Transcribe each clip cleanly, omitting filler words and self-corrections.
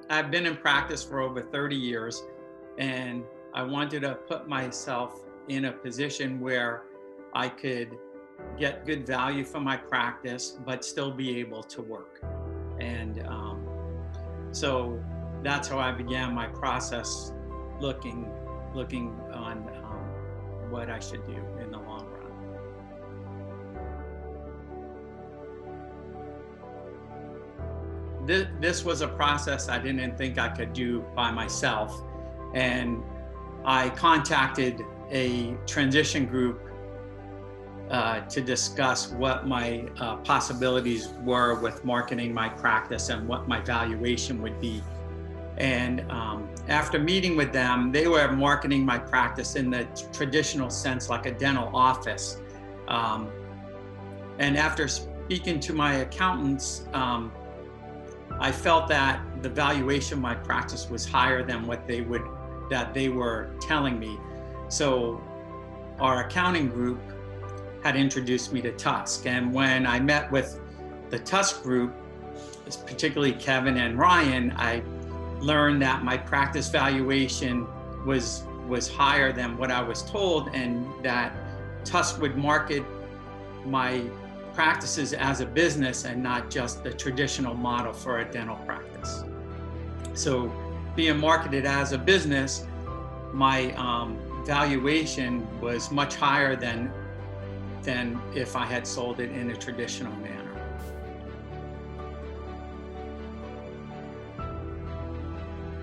I've been in practice for over 30 years, and I wanted to put myself in a position where I could get good value from my practice, but still be able to work. And so that's how I began my process, looking on what I should do in the long run. This was a process I didn't think I could do by myself, and I contacted a transition group to discuss what my possibilities were with marketing my practice and what my valuation would be. And after meeting with them, they were marketing my practice in the traditional sense, like a dental office. And after speaking to my accountants, I felt that the valuation of my practice was higher than what they were telling me. So our accounting group had introduced me to TUSK. And when I met with the TUSK group, particularly Kevin and Ryan, I learned that my practice valuation was higher than what I was told, and that TUSK would market my practices as a business and not just the traditional model for a dental practice. So being marketed as a business, my valuation was much higher than if I had sold it in a traditional manner.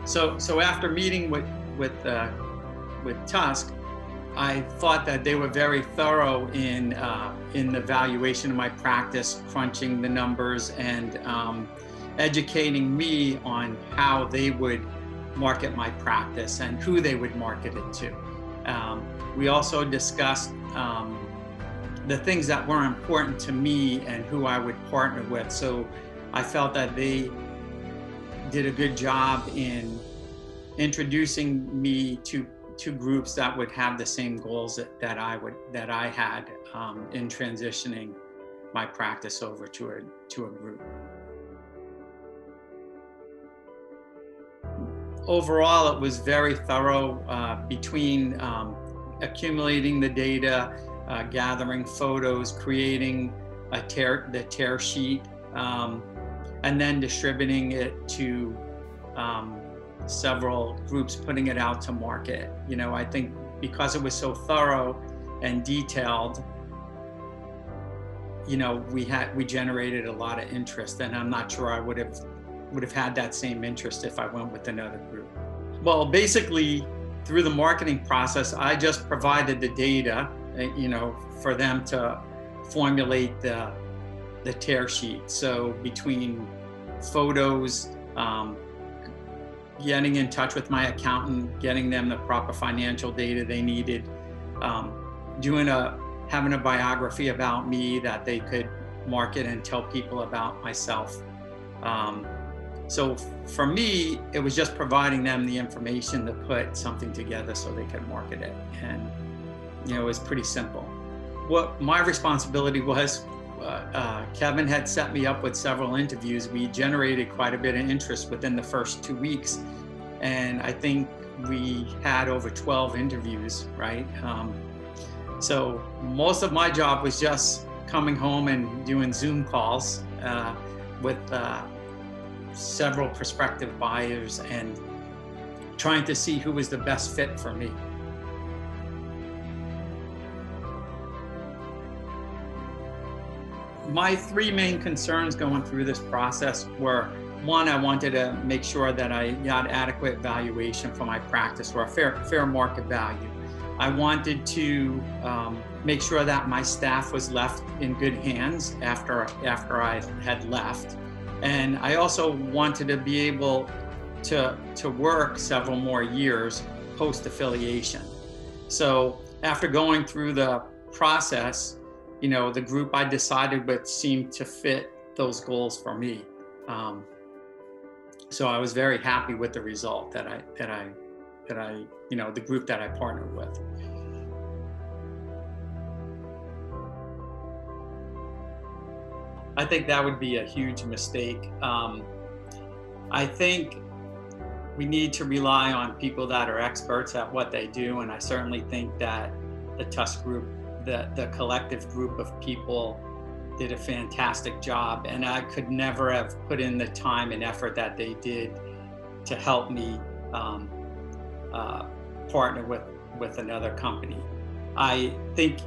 So after meeting with TUSK, I thought that they were very thorough in the valuation of my practice, crunching the numbers and educating me on how they would market my practice and who they would market it to. We also discussed the things that were important to me and who I would partner with. So I felt that they did a good job in introducing me to groups that would have the same goals that I had in transitioning my practice over to a group. Overall, it was very thorough, between accumulating the data, gathering photos, creating the tear sheet, and then distributing it to several groups, putting it out to market. You know, I think because it was so thorough and detailed, you know, we generated a lot of interest, and I'm not sure I would have had that same interest if I went with another group. Well, basically, through the marketing process, I just provided the data, you know, for them to formulate the tear sheet. So between photos, getting in touch with my accountant, getting them the proper financial data they needed, having a biography about me that they could market and tell people about myself. So for me, it was just providing them the information to put something together so they could market it. And, you know, it was pretty simple. What my responsibility was, Kevin had set me up with several interviews. We generated quite a bit of interest within the first 2 weeks. And I think we had over 12 interviews, right? So most of my job was just coming home and doing Zoom calls with several prospective buyers and trying to see who was the best fit for me. My three main concerns going through this process were, one, I wanted to make sure that I got adequate valuation for my practice, or a fair market value. I wanted to make sure that my staff was left in good hands after I had left. And I also wanted to be able to work several more years post-affiliation. So after going through the process, you know, the group I decided with seemed to fit those goals for me. So I was very happy with the result that I, you know, the group that I partnered with. I think that would be a huge mistake. I think we need to rely on people that are experts at what they do. And I certainly think that the TUSK group, the collective group of people, did a fantastic job. And I could never have put in the time and effort that they did to help me partner with another company. I think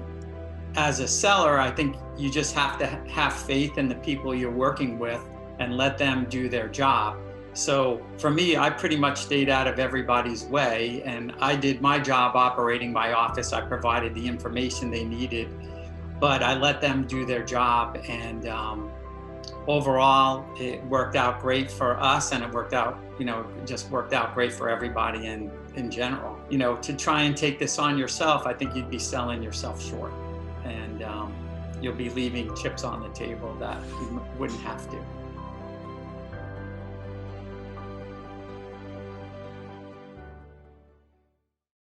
as a seller, I think you just have to have faith in the people you're working with and let them do their job. So for me, I pretty much stayed out of everybody's way, and I did my job operating my office. I provided the information they needed, but I let them do their job. And overall, it worked out great for us, and it worked out, just worked out great for everybody in general. To try and take this on yourself, I think you'd be selling yourself short, and you'll be leaving chips on the table that you wouldn't have to.